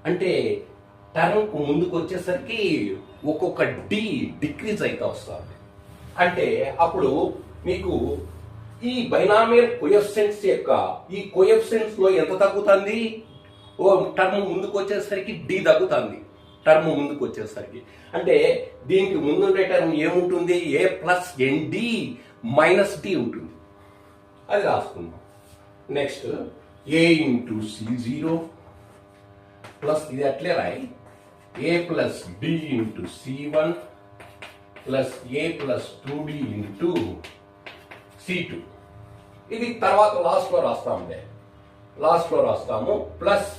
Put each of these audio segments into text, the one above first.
అంటే టర్మ్కు ముందుకు వచ్చేసరికి ఒక్కొక్క డి డిక్రీజ్ అయితే వస్తుంది. అంటే అప్పుడు మీకు ఈ బైనామియల్ కోఎఫిషియెంట్స్ యొక్క ఈ కోఎఫిషియెంట్స్ లో ఎంత తగ్గుతుంది? ఓ టర్మ్ ముందుకు వచ్చేసరికి డి తగ్గుతుంది. టర్మ్ ముందుకు వచ్చేసరికి అంటే దీనికి ముందుండే టర్మ్ ఏముంటుంది? ఏ ప్లస్ ఎన్డి మైనస్ డి ఉంటుంది. అది రాసుకుందాం. నెక్స్ట్ ఏ ఇంటూ సి0 ప్లస్ ఇది అట్లే రాయి ఏ ప్లస్ డి ఇంటూ సి1 ప్లస్ ఏ ప్లస్ 2d ఇంటూ సి2. ఇది తర్వాత లాస్ట్లో రాస్తాములే, లాస్ట్లో రాస్తాము. Plus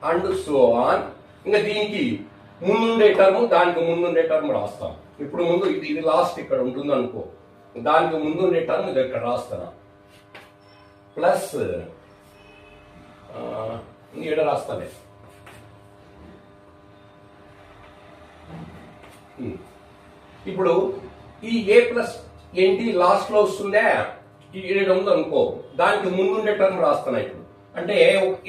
and so on. ఇంకా దీనికి ముందుండే టర్మ్ దానికి ముందుండే టర్మ్ రాస్తాం. ఇప్పుడు ముందు ఇది లాస్ట్ ఇక్కడ ఉంటుంది అనుకో, దానికి ముందుండే టర్మ్ ఇది ఇక్కడ రాస్తాను. ప్లస్ ఇక్కడ రాస్తానే ఇప్పుడు ఈ ఏ ప్లస్ ఎన్టీ లాస్ట్ లో వస్తుందే ఇక్కడ ఉంది అనుకో, దానికి ముందుండే టర్మ్ రాస్తాను. ఇప్పుడు అంటే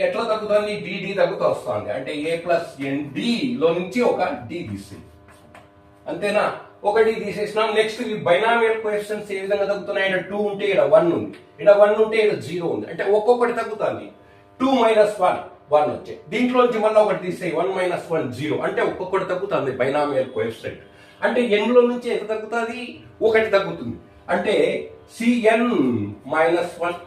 ఎట్లా తగ్గుతుంది? డి తగ్గుతూ వస్తుంది. అంటే ఏ ప్లస్ ఎన్డి లో నుంచి ఒక డి తీసి, అంతేనా? ఒక డి తీసేసినాం. నెక్స్ట్ ఈ బైనామియల్ కోఎఫిషియెంట్స్ ఏ విధంగా తగ్గుతున్నాయి? ఇక్కడ 2 ఉంటే ఇక్కడ 1 ఉంది, ఇక్కడ 1 ఉంటే ఇక్కడ 0 ఉంది. అంటే ఒక్కొక్కటి తగ్గుతుంది. 2 మైనస్ 1 వచ్చాయి. దీంట్లోంచి మళ్ళీ ఒకటి తీసేయి 1 మైనస్ 1 0. అంటే ఒక్కొక్కటి తగ్గుతుంది బైనామియల్ కోఎఫిషియెంట్. అంటే ఎన్లో నుంచి ఎంత తగ్గుతుంది? ఒకటి తగ్గుతుంది. అంటే సిఎన్ మైనస్ 1.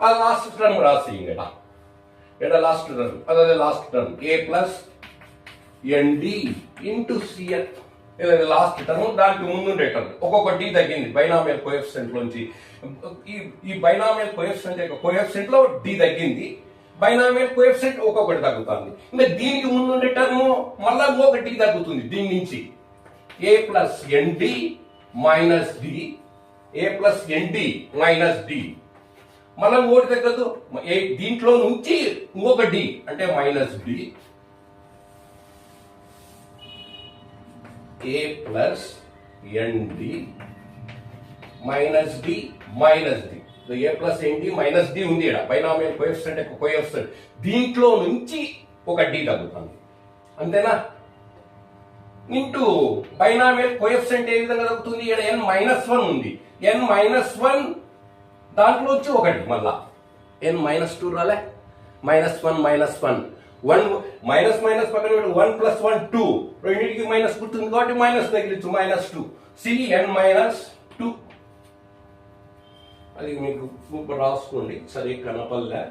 ఆ లాస్ట్ టర్మ్ రాసి ఇక్కడ లాస్ట్ టర్మ్, అదే last term A plus ND into CN. Last term దానికి ముందుండే టర్మ్ ఒక్కొక్క డి తగ్గింది బైనామియల్ కోఎఫిషియెంట్ లోంచి. ఈ బైనామియల్ కోఎఫిషియెంట్ యొక్క కోఎఫిషియెంట్ లో డి తగ్గింది. బైనామియల్ కోఎఫిషియెంట్ ఒక్కొక్కటి తగ్గుతుంది. ఇంకా దీనికి ముందుండే టర్మ్ మళ్ళా ఇంకొక డి తగ్గుతుంది. దీని నుంచి A plus ND minus D, A plus ND minus D. మళ్ళీ ఇంకోటి తగ్గదు. దీంట్లో నుంచి ఇంకొక డి అంటే minus D, A plus ND minus D minus D. A plus ND minus D ఉంది ఇక్కడ బైనామియల్ కోఎఫిషియెంట్ యొక్క కోఎఫిషియెంట్. దీంట్లో నుంచి ఒక డి తగ్గుతుంది, అంతేనా? ఇంటూ బైనామియల్ కోఎఫిషియెంట్ ఏ విధంగా తగ్గుతుంది? ఇక్కడ n మైనస్ 1 ఉంది. n మైనస్ 1 దాంట్లో వచ్చి ఒకటి మళ్ళా n మైనస్ 2 రాలే. మైనస్ 1 మైనస్ 1 మైనస్ మైనస్ పక్కన 1 ప్లస్ 1 2, రెండింటికి మైనస్ గుర్తుంది కాబట్టి మైనస్ తగిలించు మైనస్ 2. Cn minus 2. అది మీకు రాసుకోండి, సరే కనపల్లే.